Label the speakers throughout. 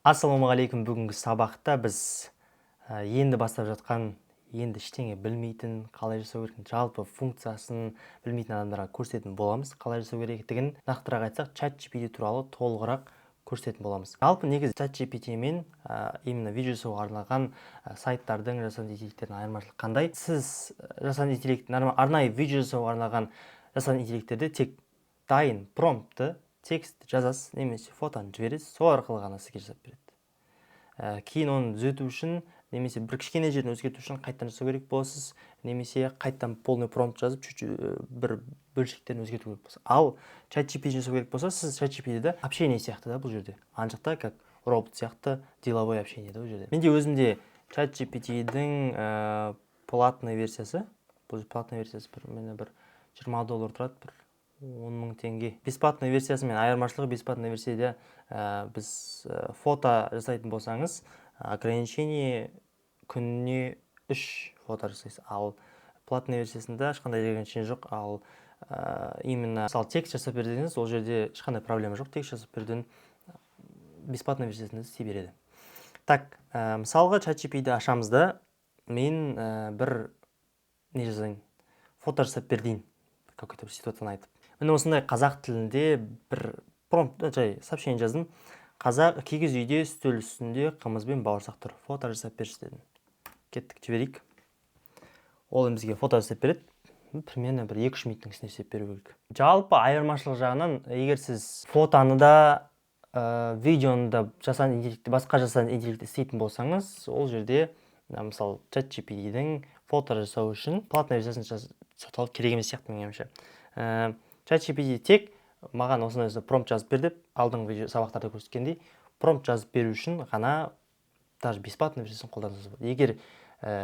Speaker 1: Ассалаумағалейкум. Бүгінгі сабақта біз енді бастап жатқан, енді ештеңе білмейтін, қалай жасау керектігін, жалпы функциясын білмейтін адамдарға көрсететін боламыз. Қалай жасау керектігін нақтырақ айтсақ, ChatGPT туралы толығырақ көрсететін боламыз. Жалпы негізі ChatGPT мен именно видео жасауға арналған сайттардың жасанды интеллекттердің айырмашылығы қандай? Сіз жасанды интеллекттің арнайы видео жасауға арналған жасанды интеллекттерде тек дайын промптты текст жазасыз немесе фотоны жібересіз, сол арқылы ғана сізге жасап береді. Кейін оны түзету үшін немесе бір кішкене жерін өзгерту үшін қайттан жасау керек боласыз, немесе қайттан полный промпт жазып бір бөлшектерін өзгерту керек болса. Ал ChatGPT жасау керек болса, сіз ChatGPT-ді общение сияқты да бұл жерде. Ана жақта как робот сияқты деловой общение да бұл жерде. Менде өзімде ChatGPT-дің платный версиясы, бұл платный версиясы бір $20 тұрады, бір 10 000 теңге. Бесплатный версиясы мен айырмашылығы, бесплатный версияда біз фото жасайтын болсаңыз, ограничение күніне 3 фото жасайсыз. Ал платный версиясында ешқандай ограничение жоқ. Ал именно мысалы текст жасап бердіңіз, ол жерде ешқандай проблема жоқ. Текст жасап берден бесплатный версиясында істей береді. Так, мысалға ChatGPT-ді ашамыз да, мен бір не жазайын, фото жасап бердейін, какой-то бір ситуацияны айтып. Мен осындай қазақ тілінде бір промпт сообщение жаздым. Кигіз үйде үстел үстінде қымыз бен бауырсақ тұр. Фото жасап берші дедім. Кеттік, жіберейік. Ол бізге фото жасап береді. Примерно бір 2-3 минуттың ішінде жасап беру керек. Жалпы айырмашылық жағынан, егер сіз фотоны да, видеоны да жасанды интеллектті, басқа жасанды интеллектті істейтін болсаңыз, ол жерде мысалы ChatGPT-дің фото жасау үшін платный версиясын сатып керек емес сияқты менің ойымша. ChatGPT тек маған осындай промпт жазып бер деп, алдыңғы сабақтарда көрсеткендей, промпт жазып беру үшін ғана даже бесплатный версиясын қолдануыңыз болады. Егер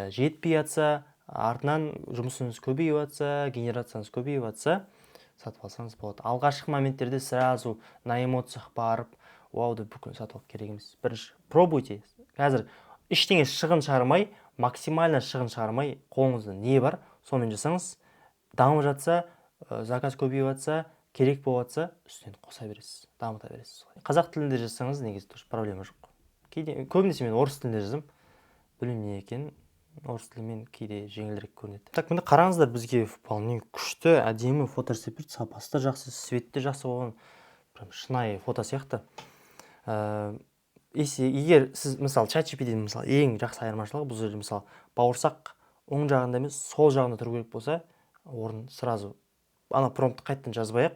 Speaker 1: жетпей жатса, артынан жұмысыңыз көбейіп жатса, генерацияңыз көбейіп жатса, сатып алсаңыз болады. Алғашқы моменттерде сразу на эмоциях барып, вауды бүкіл сатып алып керек емес. Бірінші пробуйте. Қазір ештеңе шығын шығармай, максимально шығын шығармай, қолыңызда не бар, сонымен жасаңыз. Дамып жатса, заказ көбейіп жатса, керек болып жатса, үстінен қоса бересіз, дамыта бересіз. Қазақ тілінде жазсаңыз, негізі тоже проблема жоқ. Көбінесе мен орыс тілінде жазам. Білмеймін не екен, орыс тілімен кейде жеңілдірек көрінеді. Так, міне қараңыздар, бізге вполне күшті, әдемі фото жасап берді. Сапасы да жақсы, светті жақсы болған, прям шынайы фото сияқты. Егер сіз мысалы ChatGPT-дің мысалы ең жақсы айырмашылығы, бұл жерде мысалы бауырсақ оң жағында емес, сол жағында тұру керек болса, орын сразу ана промптты қайттан жазбай-ақ,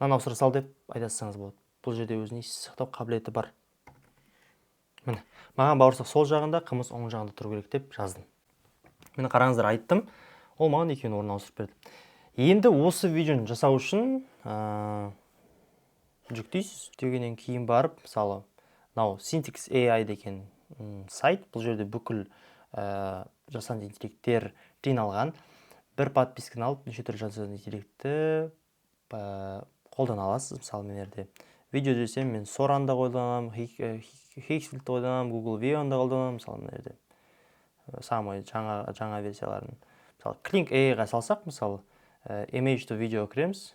Speaker 1: мынаны ауыстыра сал деп айтасаңыз болады. Бұл жерде өзіне сақтау қабілеті бар. Міне, маған бауырсақ сол жағында, қымыз оң жағында тұру керек деп жаздым. Мені қараңыздар, айттым, ол маған екеуін орнына ауыстырып берді. Енді осы видеоны жасау үшін жүктейсіз, жүктегеннен кейін барып, мысалы, мынау Syntax AI деген сайт, бұл жерде бүкіл жасанды интеллекттер жиналған. Бір подписканы алып, неше түрлі жасанды интеллектті қолдана аласыз. Мысалы, менерде видео десем, мен Soran'да қолданамын, Hexfield'ді қолданамын, Google Veo-да қолданамын, мысалы, менерде самый жаңа версияларын. Мысалы, Kling AI-ға салсақ, мысалы, image to video кіреміз.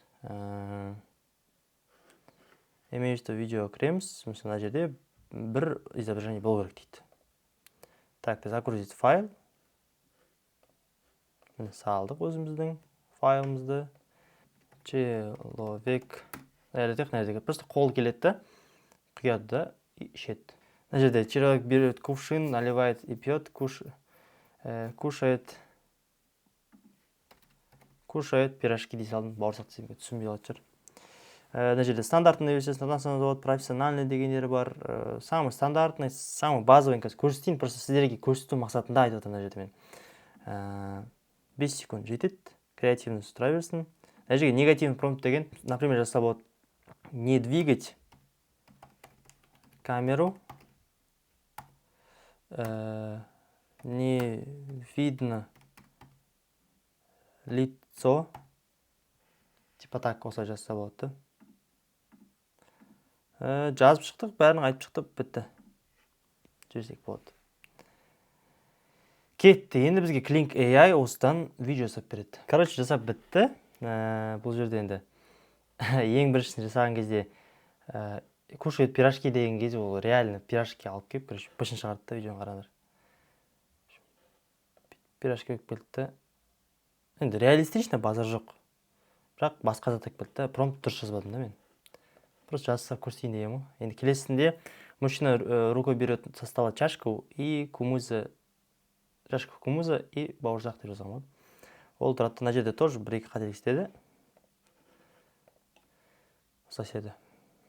Speaker 1: Image to video кіреміз. Мысалы, жерде бір изображение болу керек дейді. Так, загрузить файл. Салдық өзіміздің файлымызды. Человек. Просто қол келеді, құяды да, ішеді. Мына жерде человек берет кувшин, наливает и пьет, кушает пирожки дей салдым. Бауырсақ десем, түсінбей қалады жүр. Мына жерде стандартный версиясын, профессиональный дегендері бар. Самый стандартный, самый базовый көрсетейін, просто сіздерге көрсету мақсатында айтып отырмын мына жерде мен. 5 секунд жетеді, креативность тұра берсін. Мына жерге негативный промпт деген, например, жазса болады: не двигать камеру, не видно лицо. Типа так осылай жазса болады. Жазып шықтық, бәрін айтып шықтық, бітті. Жіберсек болады. Кетті. Енді бізге Kling AI осыдан видео жасап береді. Короче, жасап бітті. Бұл жерде енді ең біріншісін жасаған кезде кушает пирожки деген кезде ол реально пирожки алып келіп, короче, бышын шығарды да, видеоны қараңдар. Пирожки алып келді да. Енді реалистично базар жоқ. Бірақ басқа зат алып келді да, промпт дұрыс жазбадым да мен. Просто жазса көрсетейін дегенмін ғой. Енді келесінде мужчина рукой берет со стола чашку и кумуза, чашку кумуза и бауырсақ деп жазған ғой. Ол тұрады, мына жерде тоже бір-екі қателік істеді. Соседа.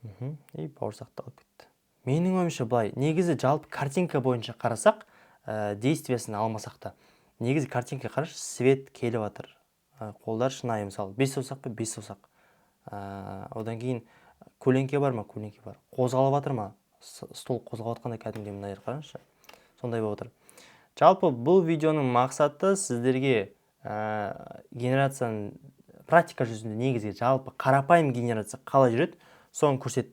Speaker 1: И бауырсақты алып кетті. Менің ойымша былай, негізі жалпы картинка бойынша қарасақ, действиясын алмасақ та, негізі картинка қарашы, свет келіп жатыр. Қолдар шынайы, мысалы, 5 саусақ па, 5 саусақ. Одан кейін көлеңке бар ма, көлеңке бар. Қозғалып жатыр ма, стол қозғалып жатқанда кәдімгі мына жер қараңызшы. Сондай болып отыр. Жалпы бұл видеоның мақсаты сіздерге генерацияның практика жүзінде негізгі жалпы қарапайым генерация қалай жүреді, соны көрсетті.